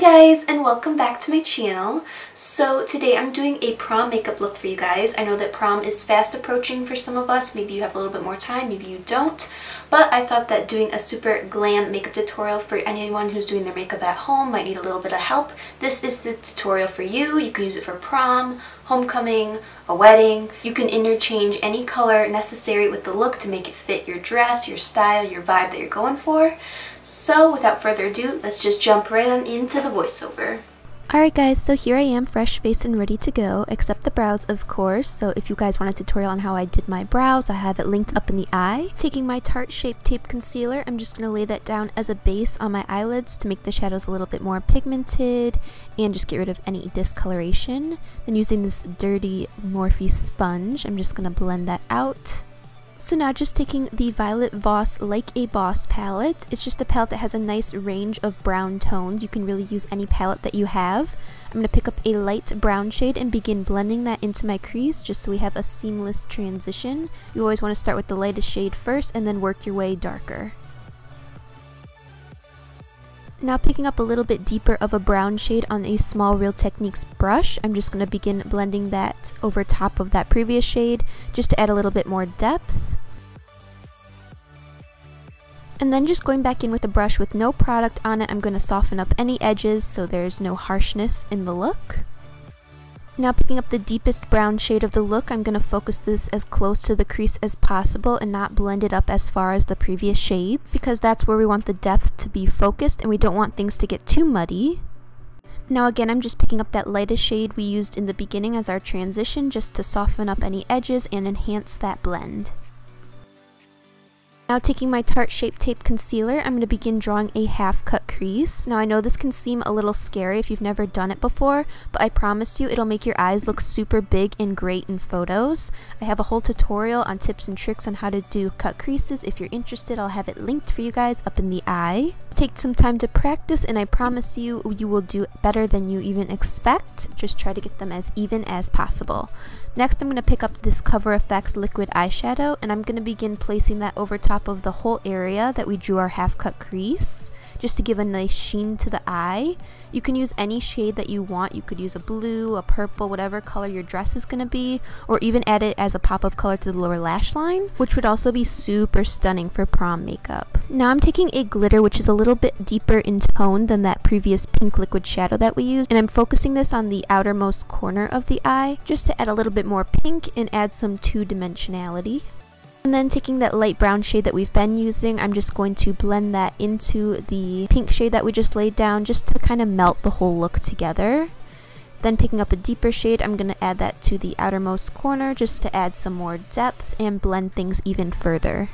guys, and welcome back to my channel. So today I'm doing a prom makeup look for you guys. I know that prom is fast approaching for some of us. Maybe you have a little bit more time, maybe you don't. But I thought that doing a super glam makeup tutorial for anyone who's doing their makeup at home might need a little bit of help. This is the tutorial for you. You can use it for prom, homecoming, a wedding. You can interchange any color necessary with the look to make it fit your dress, your style, your vibe that you're going for. So without further ado, let's just jump right on into the voiceover. Alright guys, so here I am, fresh faced and ready to go, except the brows of course. So if you guys want a tutorial on how I did my brows, I have it linked up in the eye. Taking my Tarte Shape Tape Concealer, I'm just going to lay that down as a base on my eyelids to make the shadows a little bit more pigmented and just get rid of any discoloration. Then using this dirty Morphe sponge, I'm just going to blend that out. So now just taking the Violet Voss Like a Boss palette. It's just a palette that has a nice range of brown tones. You can really use any palette that you have. I'm going to pick up a light brown shade and begin blending that into my crease just so we have a seamless transition. You always want to start with the lightest shade first and then work your way darker. Now picking up a little bit deeper of a brown shade on a small Real Techniques brush, I'm just going to begin blending that over top of that previous shade just to add a little bit more depth. And then just going back in with a brush with no product on it, I'm going to soften up any edges so there's no harshness in the look. Now picking up the deepest brown shade of the look, I'm going to focus this as close to the crease as possible and not blend it up as far as the previous shades, because that's where we want the depth to be focused and we don't want things to get too muddy. Now again, I'm just picking up that lightest shade we used in the beginning as our transition just to soften up any edges and enhance that blend. Now taking my Tarte Shape Tape Concealer, I'm going to begin drawing a half cut crease. Now I know this can seem a little scary if you've never done it before, but I promise you it'll make your eyes look super big and great in photos. I have a whole tutorial on tips and tricks on how to do cut creases. If you're interested, I'll have it linked for you guys up in the eye. Take some time to practice and I promise you, you will do better than you even expect. Just try to get them as even as possible. Next, I'm going to pick up this Cover FX liquid eyeshadow and I'm going to begin placing that over top of the whole area that we drew our half cut crease, just to give a nice sheen to the eye. You can use any shade that you want. You could use a blue, a purple, whatever color your dress is going to be, or even add it as a pop of color to the lower lash line, which would also be super stunning for prom makeup. Now I'm taking a glitter which is a little bit deeper in tone than that previous pink liquid shadow that we used, and I'm focusing this on the outermost corner of the eye just to add a little bit more pink and add some two-dimensionality. And then taking that light brown shade that we've been using, I'm just going to blend that into the pink shade that we just laid down just to kind of melt the whole look together. Then picking up a deeper shade, I'm going to add that to the outermost corner just to add some more depth and blend things even further.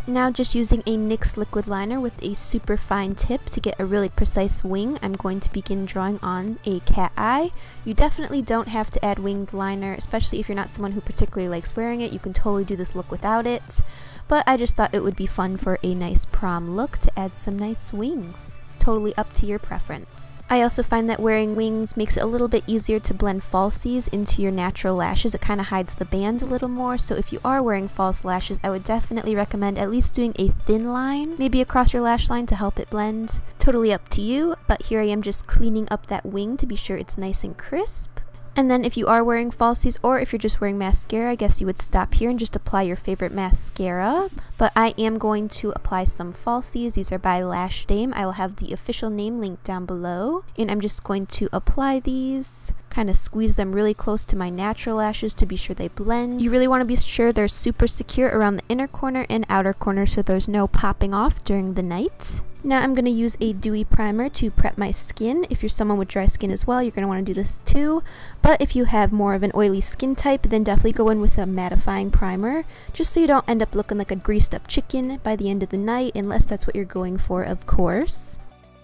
Now just using a NYX liquid liner with a super fine tip to get a really precise wing, I'm going to begin drawing on a cat eye. You definitely don't have to add winged liner, especially if you're not someone who particularly likes wearing it. You can totally do this look without it, but I just thought it would be fun for a nice prom look to add some nice wings. It's totally up to your preference. I also find that wearing wings makes it a little bit easier to blend falsies into your natural lashes. It kind of hides the band a little more, so if you are wearing false lashes, I would definitely recommend at least doing a thin line, maybe across your lash line to help it blend. Totally up to you, but here I am just cleaning up that wing to be sure it's nice and crisp. And then if you are wearing falsies or if you're just wearing mascara, I guess you would stop here and just apply your favorite mascara. But I am going to apply some falsies. These are by Lash Dame. I will have the official name linked down below. And I'm just going to apply these, kind of squeeze them really close to my natural lashes to be sure they blend. You really want to be sure they're super secure around the inner corner and outer corner so there's no popping off during the night. Now I'm going to use a dewy primer to prep my skin. If you're someone with dry skin as well, you're going to want to do this too. But if you have more of an oily skin type, then definitely go in with a mattifying primer, just so you don't end up looking like a greased up chicken by the end of the night, unless that's what you're going for, of course.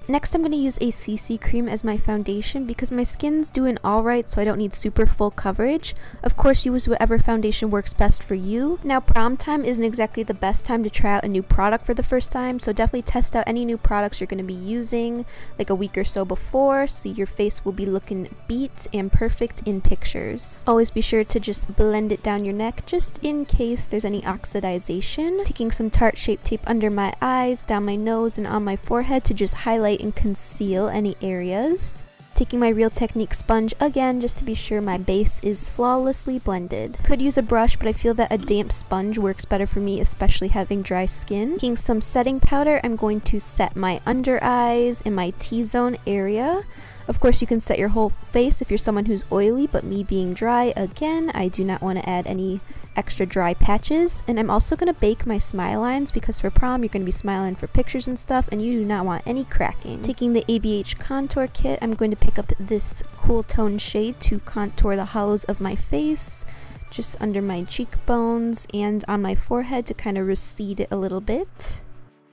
Next, I'm going to use a CC cream as my foundation because my skin's doing alright, so I don't need super full coverage. Of course, use whatever foundation works best for you. Now, prom time isn't exactly the best time to try out a new product for the first time, so definitely test out any new products you're going to be using like a week or so before, so your face will be looking beat and perfect in pictures. Always be sure to just blend it down your neck just in case there's any oxidization. Taking some Tarte Shape Tape under my eyes, down my nose, and on my forehead to just highlight highlight and conceal any areas. Taking my Real Technique sponge again just to be sure my base is flawlessly blended. Could use a brush, but I feel that a damp sponge works better for me, especially having dry skin. Taking some setting powder, I'm going to set my under eyes and my T-zone area. Of course, you can set your whole face if you're someone who's oily, but me being dry, again, I do not want to add any extra dry patches. And I'm also going to bake my smile lines because for prom, you're going to be smiling for pictures and stuff, and you do not want any cracking. Taking the ABH contour kit, I'm going to pick up this cool tone shade to contour the hollows of my face, just under my cheekbones and on my forehead to kind of recede it a little bit.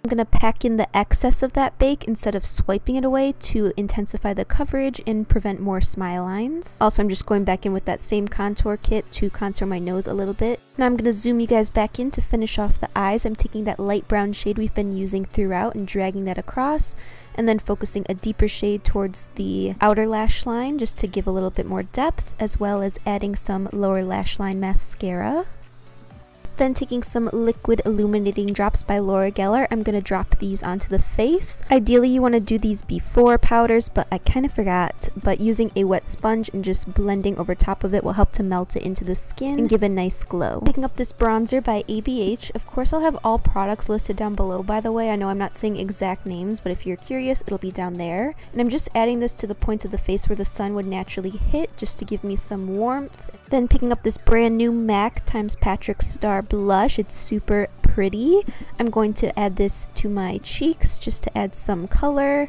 I'm going to pack in the excess of that bake instead of swiping it away to intensify the coverage and prevent more smile lines. Also, I'm just going back in with that same contour kit to contour my nose a little bit. Now I'm going to zoom you guys back in to finish off the eyes. I'm taking that light brown shade we've been using throughout and dragging that across, and then focusing a deeper shade towards the outer lash line just to give a little bit more depth, as well as adding some lower lash line mascara. Then taking some liquid illuminating drops by Laura Geller, I'm going to drop these onto the face. Ideally you want to do these before powders, but I kind of forgot. But using a wet sponge and just blending over top of it will help to melt it into the skin and give a nice glow. Picking up this bronzer by ABH. Of course I'll have all products listed down below, by the way. I know I'm not saying exact names, but if you're curious it'll be down there. And I'm just adding this to the points of the face where the sun would naturally hit, just to give me some warmth. Then picking up this brand new MAC x Patrick Starrr blush. It's super pretty. I'm going to add this to my cheeks just to add some color.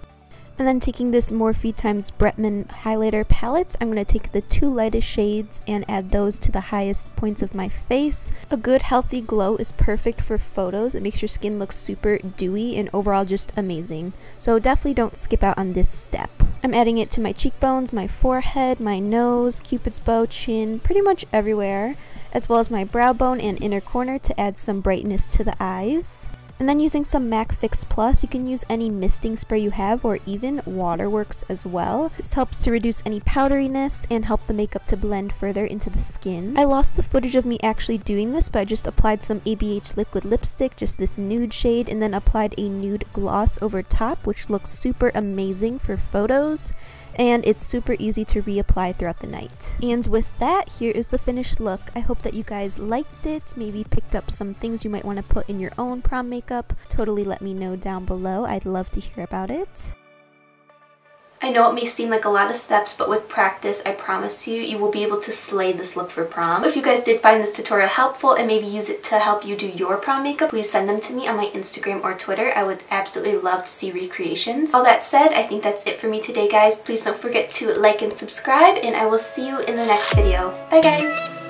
And then taking this Morphe x Bretman highlighter palette, I'm going to take the two lightest shades and add those to the highest points of my face. A good healthy glow is perfect for photos. It makes your skin look super dewy and overall just amazing. So definitely don't skip out on this step. I'm adding it to my cheekbones, my forehead, my nose, cupid's bow, chin, pretty much everywhere, as well as my brow bone and inner corner to add some brightness to the eyes. And then using some MAC Fix Plus, you can use any misting spray you have, or even water works as well. This helps to reduce any powderiness and help the makeup to blend further into the skin. I lost the footage of me actually doing this, but I just applied some ABH liquid lipstick, just this nude shade, and then applied a nude gloss over top, which looks super amazing for photos. And it's super easy to reapply throughout the night. And with that, here is the finished look. I hope that you guys liked it, maybe picked up some things you might want to put in your own prom makeup. Totally let me know down below. I'd love to hear about it. I know it may seem like a lot of steps, but with practice, I promise you, you will be able to slay this look for prom. If you guys did find this tutorial helpful and maybe use it to help you do your prom makeup, please send them to me on my Instagram or Twitter. I would absolutely love to see recreations. All that said, I think that's it for me today, guys. Please don't forget to like and subscribe, and I will see you in the next video. Bye, guys!